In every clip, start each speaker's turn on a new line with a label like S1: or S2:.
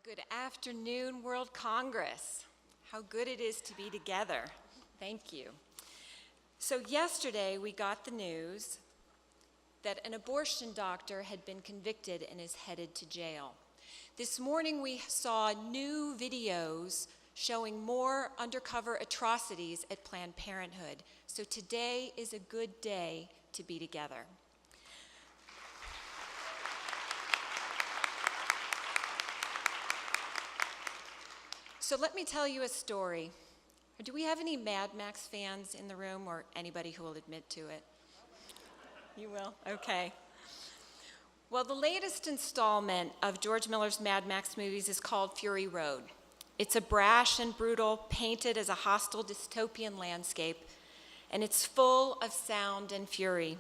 S1: Good afternoon, World Congress. How good it is to be together. Thank you. So yesterday we got the news that an abortion doctor had been convicted and is headed to jail. This morning we saw new videos showing more undercover atrocities at Planned Parenthood. So today is a good day to be together. So let me tell you a story. Do we have any Mad Max fans in the room, or anybody who will admit to it? You will? Okay. Well, the latest installment of George Miller's Mad Max movies is called Fury Road. It's a brash and brutal, painted as a hostile dystopian landscape, and it's full of sound and fury.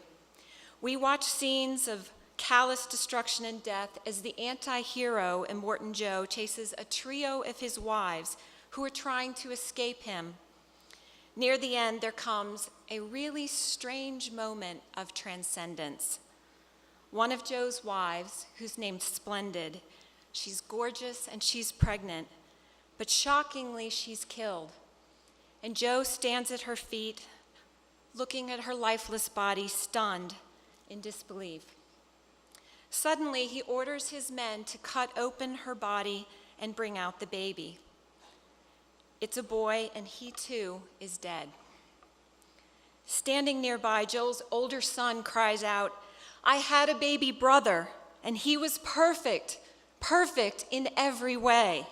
S1: We watch scenes of callous destruction and death as the anti-hero, Immortan Joe, chases a trio of his wives who are trying to escape him. Near the end, there comes a really strange moment of transcendence. One of Joe's wives, who's named Splendid, she's gorgeous and she's pregnant, but shockingly, she's killed. And Joe stands at her feet, looking at her lifeless body, stunned in disbelief. Suddenly, he orders his men to cut open her body and bring out the baby. It's a boy, and he too is dead. Standing nearby, Joel's older son cries out, "I had a baby brother, and he was perfect, perfect in every way."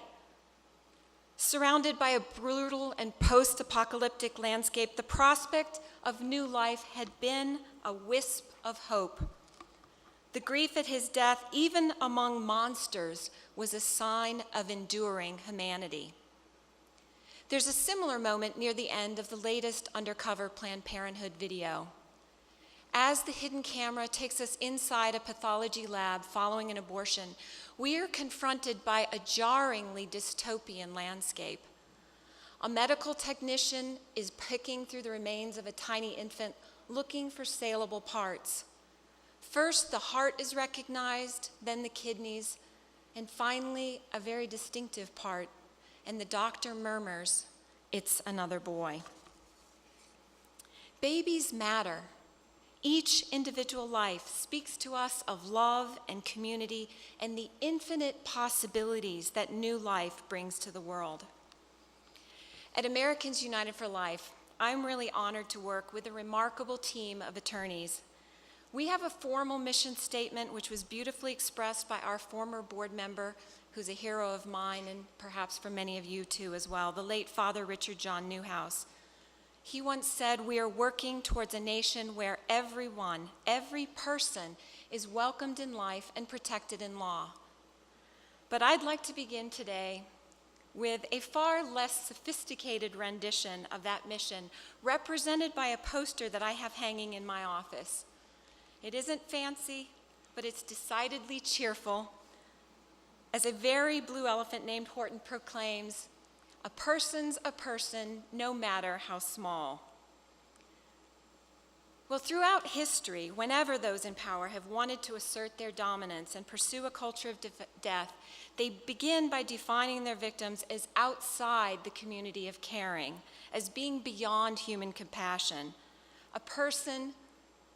S1: Surrounded by a brutal and post-apocalyptic landscape, the prospect of new life had been a wisp of hope. The grief at his death, even among monsters, was a sign of enduring humanity. There's a similar moment near the end of the latest undercover Planned Parenthood video. As the hidden camera takes us inside a pathology lab following an abortion, we are confronted by a jarringly dystopian landscape. A medical technician is picking through the remains of a tiny infant looking for saleable parts. First, the heart is recognized, then the kidneys, and finally, a very distinctive part, and the doctor murmurs, "It's another boy." Babies matter. Each individual life speaks to us of love and community and the infinite possibilities that new life brings to the world. At Americans United for Life, I'm really honored to work with a remarkable team of attorneys. We have a formal mission statement which was beautifully expressed by our former board member, who's a hero of mine and perhaps for many of you too as well, the late Father Richard John Newhouse. He once said, "We are working towards a nation where everyone, every person, is welcomed in life and protected in law." But I'd like to begin today with a far less sophisticated rendition of that mission, represented by a poster that I have hanging in my office. It isn't fancy, but it's decidedly cheerful, as a very blue elephant named Horton proclaims, "A person's a person, no matter how small." Well, throughout history, whenever those in power have wanted to assert their dominance and pursue a culture of death, they begin by defining their victims as outside the community of caring, as being beyond human compassion. A person,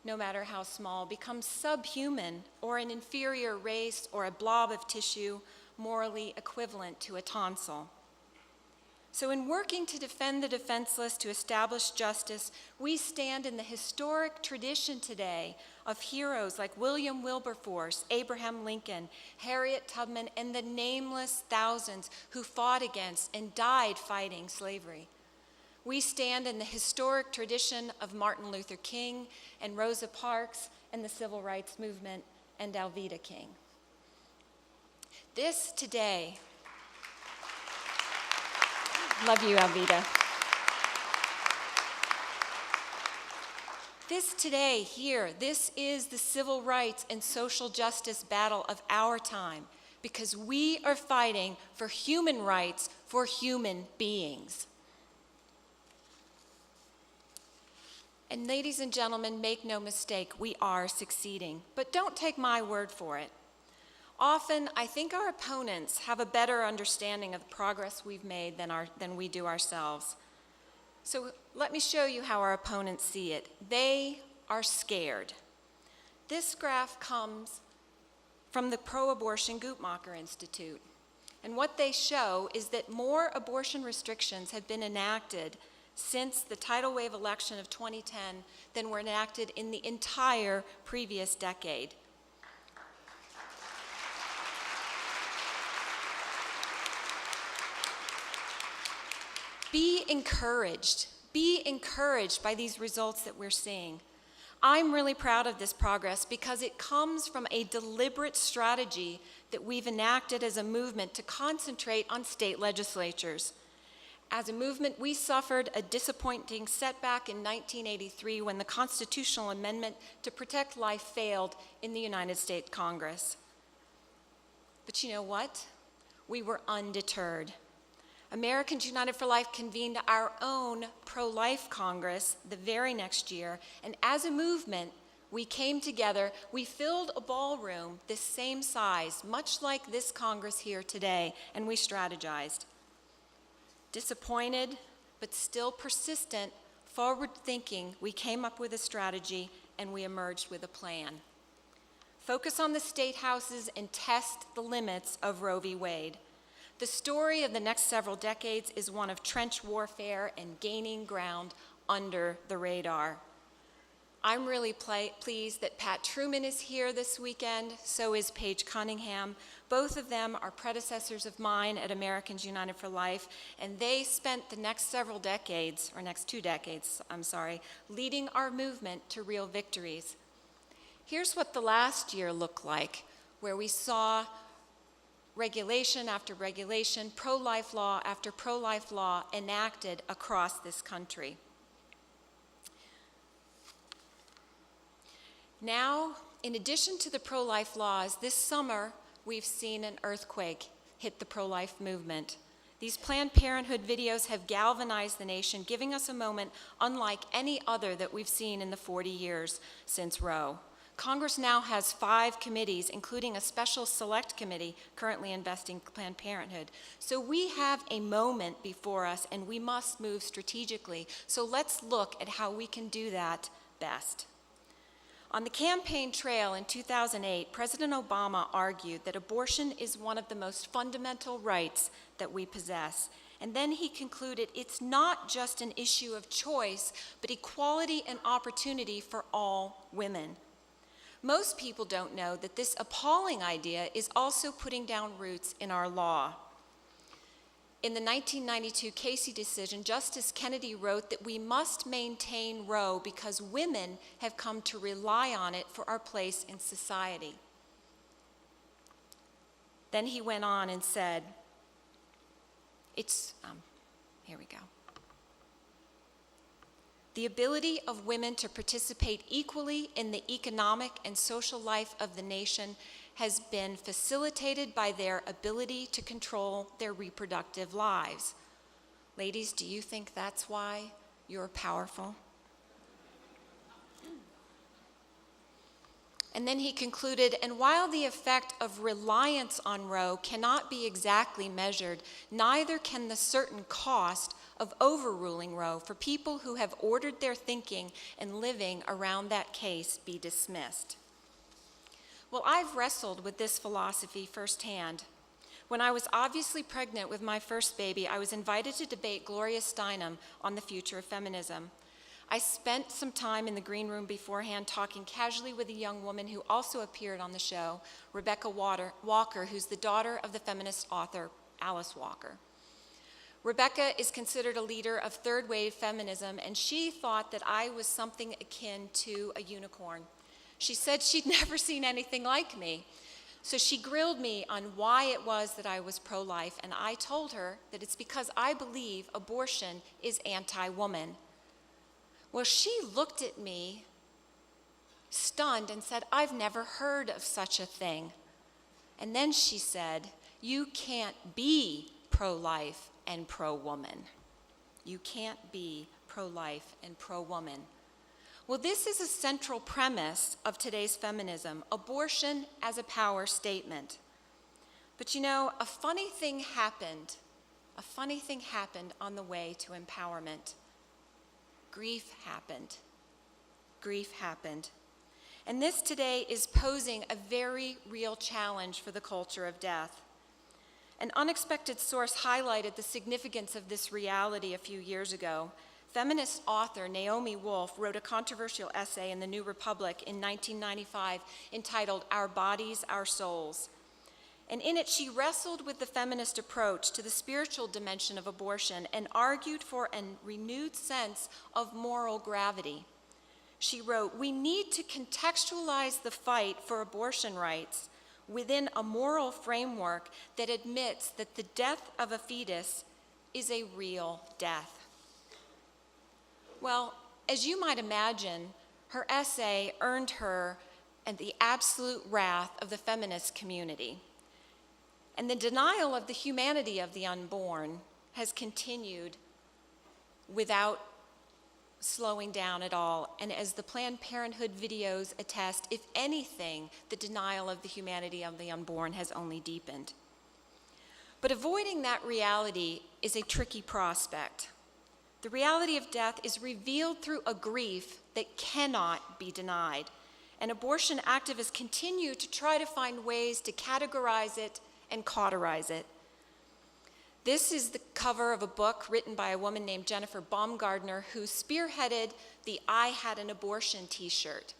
S1: no matter how small, becomes subhuman or an inferior race or a blob of tissue morally equivalent to a tonsil. So in working to defend the defenseless, to establish justice, we stand in the historic tradition today of heroes like William Wilberforce, Abraham Lincoln, Harriet Tubman, and the nameless thousands who fought against and died fighting slavery. We stand in the historic tradition of Martin Luther King and Rosa Parks and the Civil Rights Movement and Alveda King. This today, love you, Alveda. This today, here, this is the civil rights and social justice battle of our time, because we are fighting for human rights for human beings. And ladies and gentlemen, make no mistake, we are succeeding. But don't take my word for it. Often, I think our opponents have a better understanding of the progress we've made than we do ourselves. So let me show you how our opponents see it. They are scared. This graph comes from the pro-abortion Guttmacher Institute. And what they show is that more abortion restrictions have been enacted since the tidal wave election of 2010 than were enacted in the entire previous decade. Be encouraged. Be encouraged by these results that we're seeing. I'm really proud of this progress because it comes from a deliberate strategy that we've enacted as a movement to concentrate on state legislatures. As a movement, we suffered a disappointing setback in 1983 when the constitutional amendment to protect life failed in the United States Congress. But you know what? We were undeterred. Americans United for Life convened our own pro-life Congress the very next year, and as a movement, we came together, we filled a ballroom this same size, much like this Congress here today, and we strategized. Disappointed, but still persistent, forward-thinking, we came up with a strategy and we emerged with a plan. Focus on the state houses and test the limits of Roe v. Wade. The story of the next several decades is one of trench warfare and gaining ground under the radar. I'm really pleased that Pat Truman is here this weekend, so is Paige Cunningham. Both of them are predecessors of mine at Americans United for Life, and they spent the next several decades, or next 2 decades, leading our movement to real victories. Here's what the last year looked like, where we saw regulation after regulation, pro-life law after pro-life law enacted across this country. Now, in addition to the pro-life laws, this summer we've seen an earthquake hit the pro-life movement. These Planned Parenthood videos have galvanized the nation, giving us a moment unlike any other that we've seen in the 40 years since Roe. Congress now has 5 committees, including a special select committee currently investing Planned Parenthood. So we have a moment before us, and we must move strategically. So let's look at how we can do that best. On the campaign trail in 2008, President Obama argued that abortion is one of the most fundamental rights that we possess. And then he concluded it's not just an issue of choice, but equality and opportunity for all women. Most people don't know that this appalling idea is also putting down roots in our law. In the 1992 Casey decision, Justice Kennedy wrote that we must maintain Roe because women have come to rely on it for our place in society. Then he went on and said, here we go. The ability of women to participate equally in the economic and social life of the nation has been facilitated by their ability to control their reproductive lives. Ladies, do you think that's why you're powerful? And then he concluded, and while the effect of reliance on Roe cannot be exactly measured, neither can the certain cost of overruling Roe for people who have ordered their thinking and living around that case be dismissed. Well, I've wrestled with this philosophy firsthand. When I was obviously pregnant with my first baby, I was invited to debate Gloria Steinem on the future of feminism. I spent some time in the green room beforehand talking casually with a young woman who also appeared on the show, Rebecca Walker, who's the daughter of the feminist author Alice Walker. Rebecca is considered a leader of third-wave feminism, and she thought that I was something akin to a unicorn. She said she'd never seen anything like me. So she grilled me on why it was that I was pro-life, and I told her that it's because I believe abortion is anti-woman. Well, she looked at me stunned and said, I've never heard of such a thing. And then she said, you can't be pro-life and pro-woman. You can't be pro-life and pro-woman. Well, this is a central premise of today's feminism, abortion as a power statement. But you know, a funny thing happened. A funny thing happened on the way to empowerment. Grief happened. Grief happened. And this today is posing a very real challenge for the culture of death. An unexpected source highlighted the significance of this reality a few years ago. Feminist author Naomi Wolf wrote a controversial essay in the New Republic in 1995 entitled "Our Bodies, Our Souls." And in it, she wrestled with the feminist approach to the spiritual dimension of abortion and argued for a renewed sense of moral gravity. She wrote, "We need to contextualize the fight for abortion rights within a moral framework that admits that the death of a fetus is a real death." Well, as you might imagine, her essay earned her the absolute wrath of the feminist community. And the denial of the humanity of the unborn has continued without slowing down at all. And as the Planned Parenthood videos attest, if anything, the denial of the humanity of the unborn has only deepened. But avoiding that reality is a tricky prospect. The reality of death is revealed through a grief that cannot be denied. And abortion activists continue to try to find ways to categorize it and cauterize it. This is the cover of a book written by a woman named Jennifer Baumgardner, who spearheaded the "I Had an Abortion" t-shirt.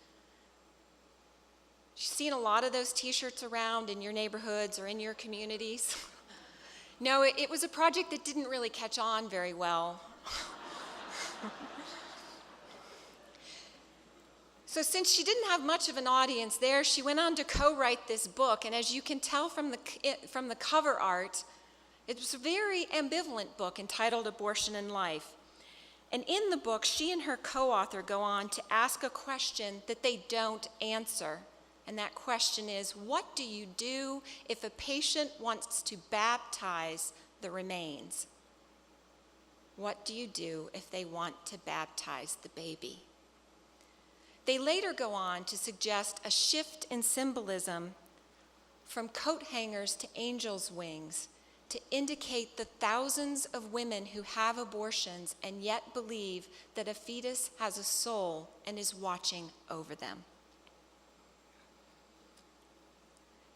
S1: You've seen a lot of those t-shirts around in your neighborhoods or in your communities. No, it was a project that didn't really catch on very well. So since she didn't have much of an audience there, she went on to co-write this book, and as you can tell from the cover art, it was a very ambivalent book entitled "Abortion and Life." And in the book, she and her co-author go on to ask a question that they don't answer. And that question is, what do you do if a patient wants to baptize the remains? What do you do if they want to baptize the baby? They later go on to suggest a shift in symbolism from coat hangers to angels' wings to indicate the thousands of women who have abortions and yet believe that a fetus has a soul and is watching over them.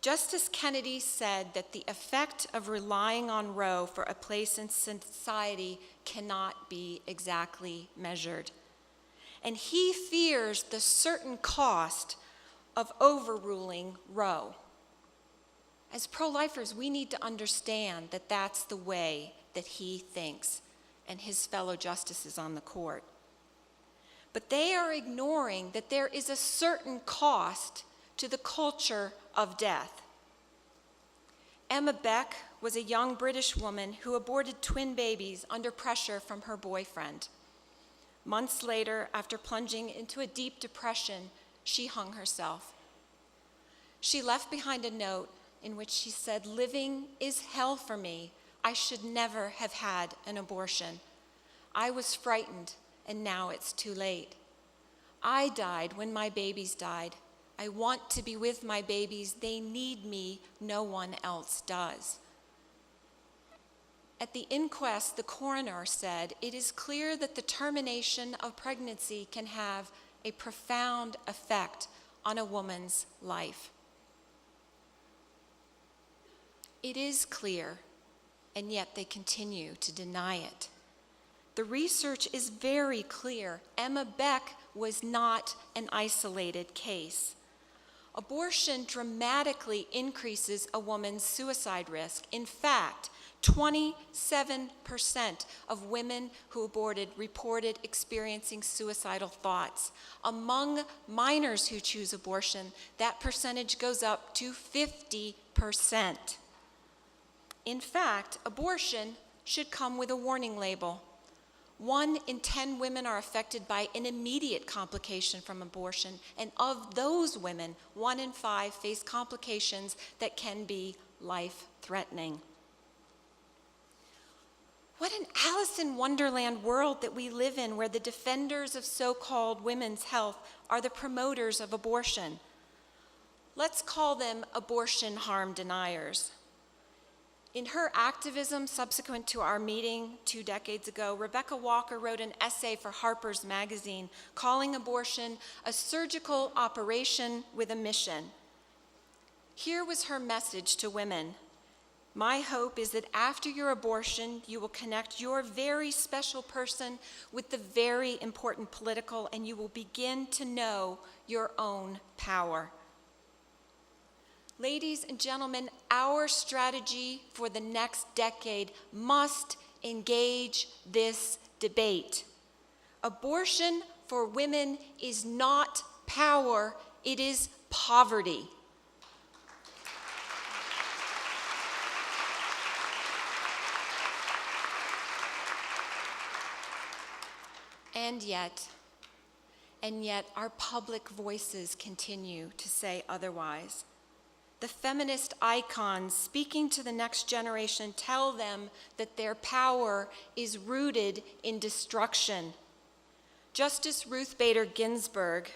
S1: Justice Kennedy said that the effect of relying on Roe for a place in society cannot be exactly measured. And he fears the certain cost of overruling Roe. As pro-lifers, we need to understand that that's the way that he thinks and his fellow justices on the court. But they are ignoring that there is a certain cost to the culture of death. Emma Beck was a young British woman who aborted twin babies under pressure from her boyfriend. Months later, after plunging into a deep depression, she hung herself. She left behind a note in which she said, "Living is hell for me. I should never have had an abortion. I was frightened, and now it's too late. I died when my babies died. I want to be with my babies. They need me. No one else does." At the inquest, the coroner said, "It is clear that the termination of pregnancy can have a profound effect on a woman's life." It is clear, and yet they continue to deny it. The research is very clear. Emma Beck was not an isolated case. Abortion dramatically increases a woman's suicide risk. In fact, 27% of women who aborted reported experiencing suicidal thoughts. Among minors who choose abortion, that percentage goes up to 50%. In fact, abortion should come with a warning label. 1 in 10 women are affected by an immediate complication from abortion, and of those women, 1 in 5 face complications that can be life-threatening. What an Alice in Wonderland world that we live in, where the defenders of so-called women's health are the promoters of abortion. Let's call them abortion harm deniers. In her activism subsequent to our meeting 2 decades ago, Rebecca Walker wrote an essay for Harper's Magazine calling abortion a surgical operation with a mission. Here was her message to women. My hope is that after your abortion, you will connect your very special person with the very important political, and you will begin to know your own power. Ladies and gentlemen, our strategy for the next decade must engage this debate. Abortion for women is not power, it is poverty. And yet, our public voices continue to say otherwise. The feminist icons speaking to the next generation tell them that their power is rooted in destruction. Justice Ruth Bader Ginsburg,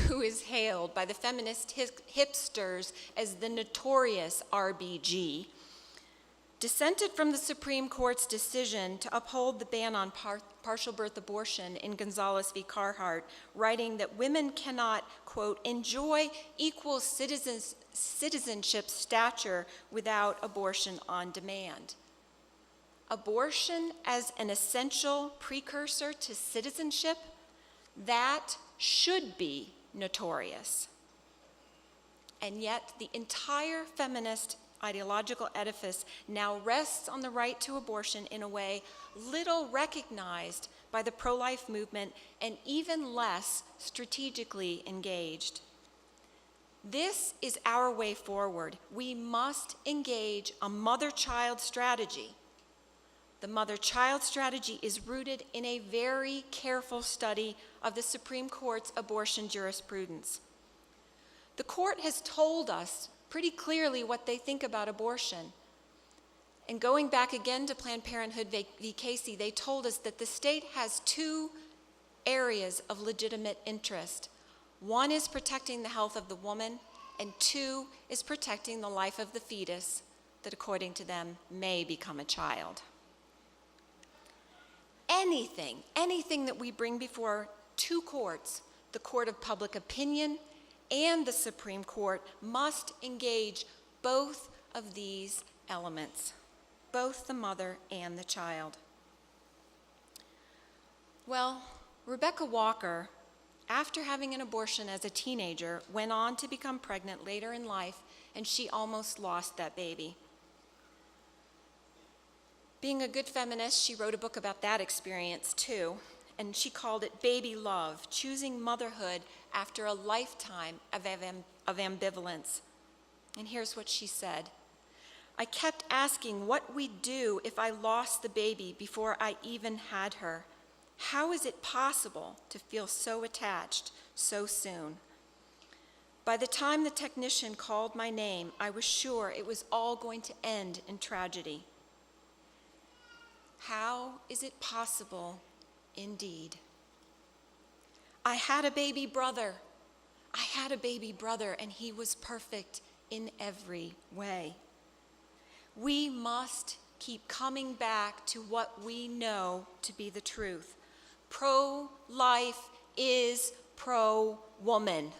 S1: who is hailed by the feminist hipsters as the notorious RBG, dissented from the Supreme Court's decision to uphold the ban on partial birth abortion in Gonzalez v. Carhart, writing that women cannot, quote, enjoy equal citizenship stature without abortion on demand. Abortion as an essential precursor to citizenship, that should be notorious. And yet the entire feminist ideological edifice now rests on the right to abortion in a way little recognized by the pro-life movement and even less strategically engaged. This is our way forward. We must engage a mother-child strategy. The mother-child strategy is rooted in a very careful study of the Supreme Court's abortion jurisprudence. The court has told us pretty clearly what they think about abortion. And going back again to Planned Parenthood v. Casey, they told us that the state has 2 areas of legitimate interest. 1 is protecting the health of the woman, and 2 is protecting the life of the fetus that, according to them, may become a child. Anything that we bring before 2 courts, the court of public opinion and the Supreme Court, must engage both of these elements, both the mother and the child. Well, Rebecca Walker, after having an abortion as a teenager, went on to become pregnant later in life, and she almost lost that baby. Being a good feminist, she wrote a book about that experience too, and she called it Baby Love, Choosing Motherhood After a Lifetime of Ambivalence. And here's what she said. I kept asking what we'd do if I lost the baby before I even had her. How is it possible to feel so attached so soon? By the time the technician called my name, I was sure it was all going to end in tragedy. How is it possible, indeed? I had a baby brother. And he was perfect in every way. We must keep coming back to what we know to be the truth. Pro-life is pro-woman.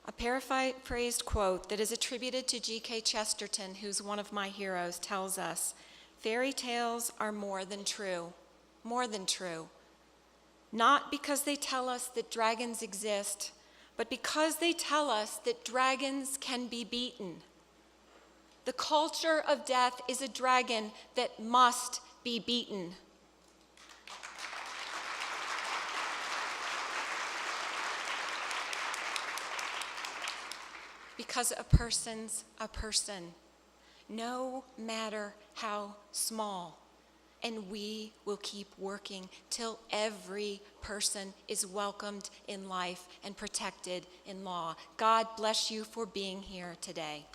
S1: A paraphrased quote that is attributed to G.K. Chesterton, who's one of my heroes, tells us, fairy tales are more than true. Not because they tell us that dragons exist, but because they tell us that dragons can be beaten. The culture of death is a dragon that must be beaten. Because a person's a person, no matter how small. And we will keep working till every person is welcomed in life and protected in law. God bless you for being here today.